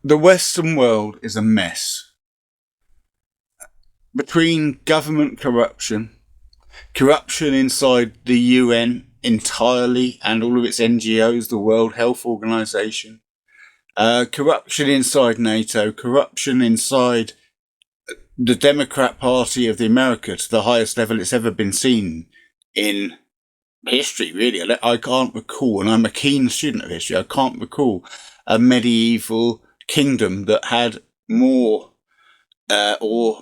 The Western world is a mess. Between government corruption, corruption inside the UN entirely and all of its NGOs, the World Health Organization, corruption inside NATO, corruption inside the Democrat Party of the America to the highest level it's ever been seen in history, really. I can't recall, and I'm a keen student of history, I can't recall a medieval kingdom that had more or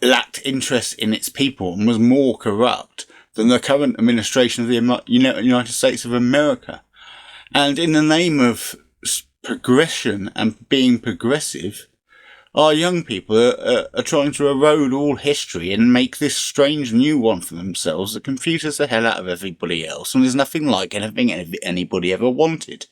lacked interest in its people and was more corrupt than the current administration of the United States of America. And in the name of progression and being progressive, our young people are trying to erode all history and make this strange new one for themselves that confuses the hell out of everybody else, and there's nothing like anything anybody ever wanted.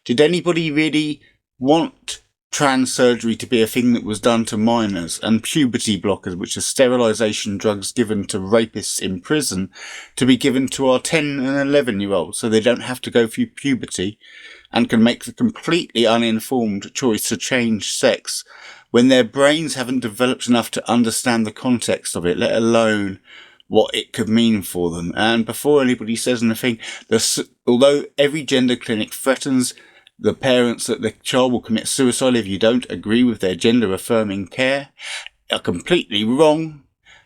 Did anybody really want trans surgery to be a thing that was done to minors, and puberty blockers, which are sterilisation drugs given to rapists in prison, to be given to our 10 and 11-year-olds so they don't have to go through puberty and can make the completely uninformed choice to change sex when their brains haven't developed enough to understand the context of it, let alone what it could mean for them? And before anybody says anything, although every gender clinic threatens the parents that the child will commit suicide if you don't agree with their gender-affirming care, are completely wrong.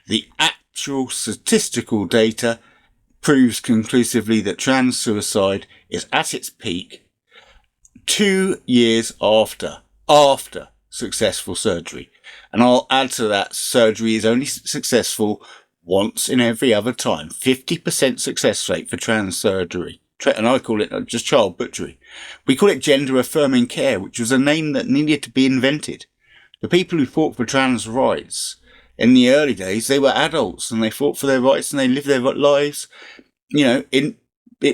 The actual statistical data proves conclusively that trans suicide is at its peak 2 years after successful surgery. And I'll add to that, surgery is only successful once in every other time. 50% success rate for trans surgery. And I call it just child butchery. We call it gender-affirming care, which was a name that needed to be invented. The people who fought for trans rights in the early days, they were adults and they fought for their rights and they lived their lives, in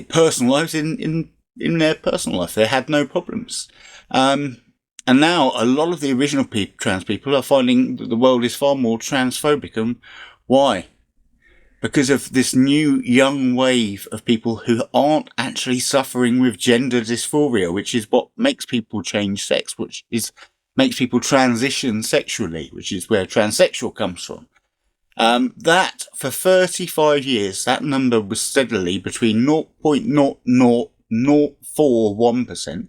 personal lives, in their personal life. They had no problems. And now a lot of the original trans people are finding that the world is far more transphobic. And why? Because of this new young wave of people who aren't actually suffering with gender dysphoria, which is what makes people change sex, makes people transition sexually, which is where transsexual comes from. That for 35 years, that number was steadily between 0.00041%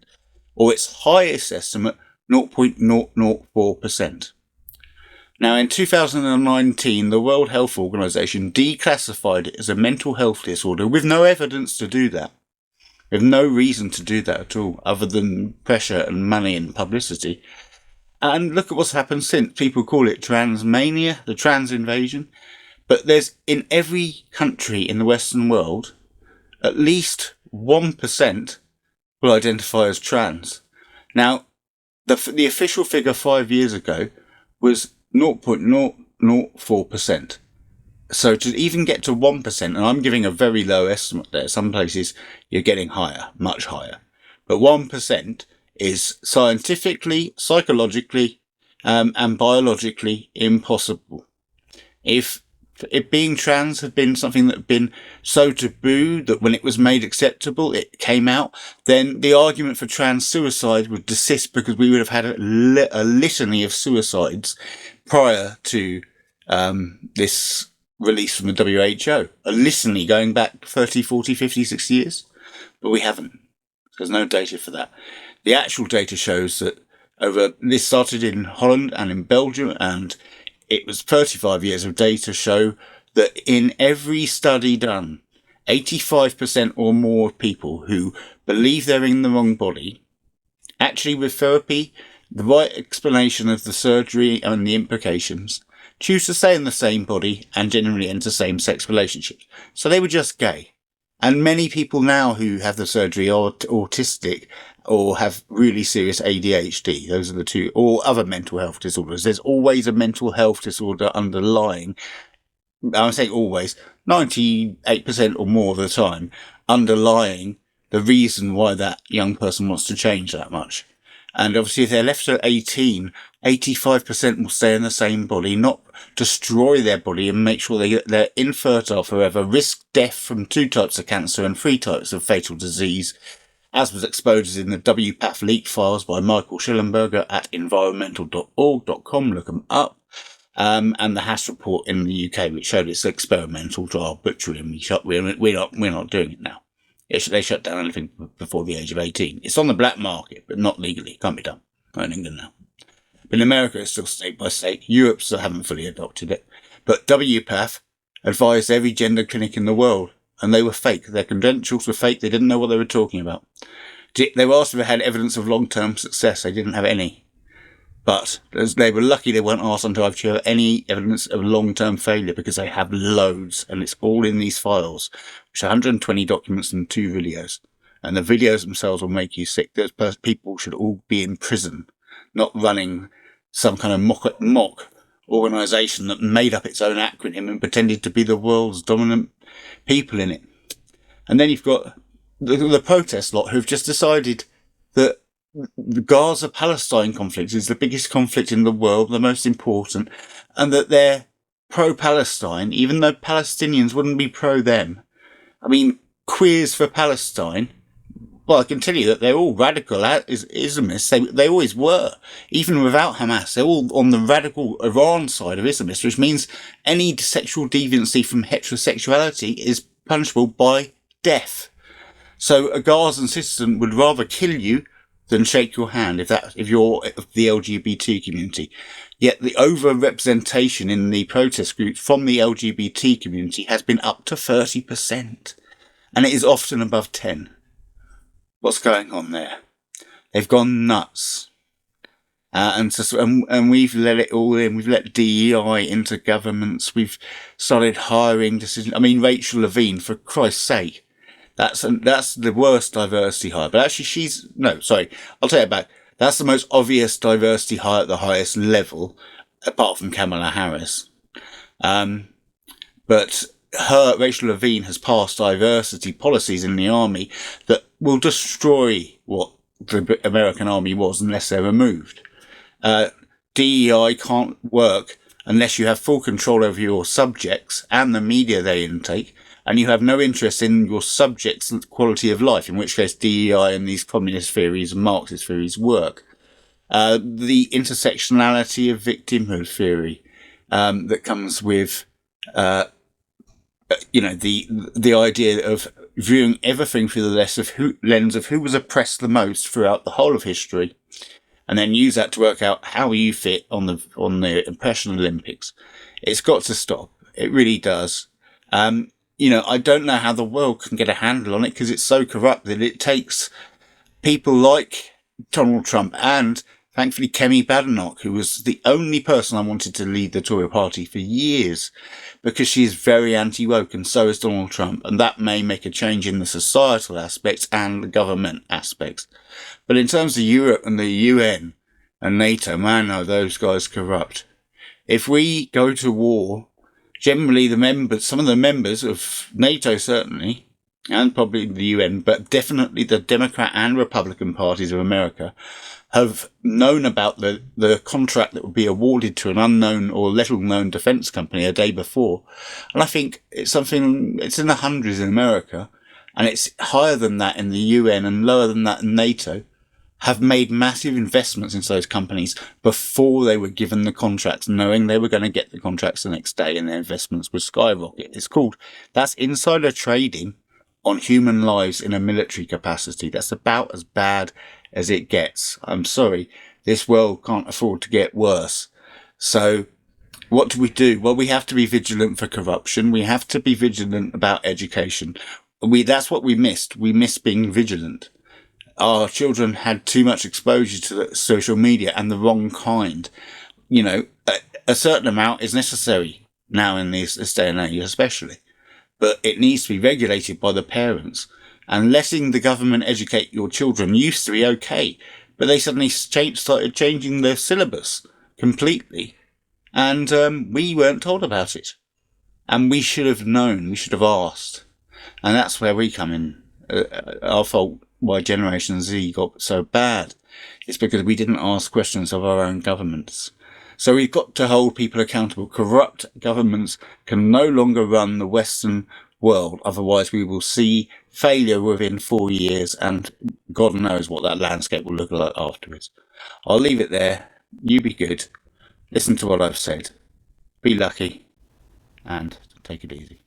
or its highest estimate, 0.004%. Now, in 2019, the World Health Organization declassified it as a mental health disorder with no evidence to do that. With no reason to do that at all, other than pressure and money and publicity. And look at what's happened since. People call it transmania, the trans invasion. But there's, in every country in the Western world, at least 1% will identify as trans. Now, the official figure 5 years ago was 0.004%. So to even get to 1%, and I'm giving a very low estimate there, some places you're getting higher, much higher. But 1% is scientifically, psychologically, and biologically impossible. If being trans had been something that had been so taboo that when it was made acceptable, it came out, then the argument for trans suicide would desist, because we would have had a litany of suicides prior to this release from the WHO. A litany going back 30, 40, 50, 60 years. But we haven't. There's no data for that. The actual data shows that this started in Holland and in Belgium, and it was 35 years of data show that in every study done, 85% or more of people who believe they're in the wrong body, actually with therapy, the right explanation of the surgery and the implications, choose to stay in the same body and generally enter same-sex relationships. So they were just gay. And many people now who have the surgery are autistic or have really serious ADHD. Those are the two, or other mental health disorders. There's always a mental health disorder underlying. I'm saying always, 98% or more of the time, underlying the reason why that young person wants to change that much. And obviously if they're left at 18, 85% will stay in the same body, not destroy their body and make sure they're infertile forever, risk death from 2 types of cancer and 3 types of fatal disease, as was exposed in the WPATH leak files by Michael Schellenberger at environmental.org.com. Look them up. And the Hass report in the UK, which showed it's experimental trial butchery, and we're not doing it now. They shut down anything before the age of 18. It's on the black market, but not legally. Can't be done. Not in England now. But in America, it's still state by state. Europe still haven't fully adopted it. But WPATH advised every gender clinic in the world, and they were fake. Their credentials were fake. They didn't know what they were talking about. They were asked if they had evidence of long-term success. They didn't have any. But they were lucky they weren't asked until I've shown any evidence of long-term failure, because they have loads, and it's all in these files, which are 120 documents and 2 videos. And the videos themselves will make you sick. Those people should all be in prison, not running some kind of mock organisation that made up its own acronym and pretended to be the world's dominant people in it. And then you've got the protest lot who've just decided that the Gaza-Palestine conflict is the biggest conflict in the world, the most important, and that they're pro-Palestine, even though Palestinians wouldn't be pro-them. I mean, queers for Palestine, well, I can tell you that they're all radical Islamists. They always were. Even without Hamas, they're all on the radical Iran side of Islamists, which means any sexual deviancy from heterosexuality is punishable by death. So a Gazan citizen would rather kill you than shake your hand if you're of the LGBT community. Yet the over-representation in the protest groups from the LGBT community has been up to 30%. And it is often above 10. What's going on there? They've gone nuts. And we've let it all in. We've let DEI into governments. We've started hiring decisions. I mean, Rachel Levine, for Christ's sake. That's the worst diversity hire. But actually I'll take it back. That's the most obvious diversity hire at the highest level, apart from Kamala Harris. But Rachel Levine has passed diversity policies in the army that will destroy what the American army was unless they're removed. DEI can't work unless you have full control over your subjects and the media they intake, and you have no interest in your subjects' quality of life, in which case DEI and these communist theories and Marxist theories work. The intersectionality of victimhood theory that comes with, the idea of viewing everything through the lens of who was oppressed the most throughout the whole of history, and then use that to work out how you fit on the oppression Olympics. It's got to stop. It really does. I don't know how the world can get a handle on it, because it's so corrupt that it takes people like Donald Trump and, thankfully, Kemi Badenoch, who was the only person I wanted to lead the Tory party for years, because she is very anti-woke, and so is Donald Trump, and that may make a change in the societal aspects and the government aspects. But in terms of Europe and the UN and NATO, man, are those guys corrupt. If we go to war, generally some of the members of NATO certainly, and probably the UN, but definitely the Democrat and Republican parties of America, have known about the contract that would be awarded to an unknown or little-known defence company a day before. And I think it's in the hundreds in America, and it's higher than that in the UN and lower than that in NATO, have made massive investments into those companies before they were given the contracts, knowing they were going to get the contracts the next day and their investments would skyrocket. That's insider trading on human lives in a military capacity. That's about as bad as it gets. I'm sorry, this world can't afford to get worse. So what do we do? Well, we have to be vigilant for corruption. We have to be vigilant about education. That's what we missed. We missed being vigilant. Our children had too much exposure to the social media, and the wrong kind. A certain amount is necessary now in this day and age, especially. But it needs to be regulated by the parents. And letting the government educate your children used to be okay, but they suddenly started changing their syllabus completely. And we weren't told about it. And we should have known, we should have asked. And that's where we come in. Our fault. Why Generation Z got so bad. It's because we didn't ask questions of our own governments. So we've got to hold people accountable. Corrupt governments can no longer run the Western world. Otherwise, we will see failure within 4 years, and God knows what that landscape will look like afterwards. I'll leave it there. You be good. Listen to what I've said. Be lucky, and take it easy.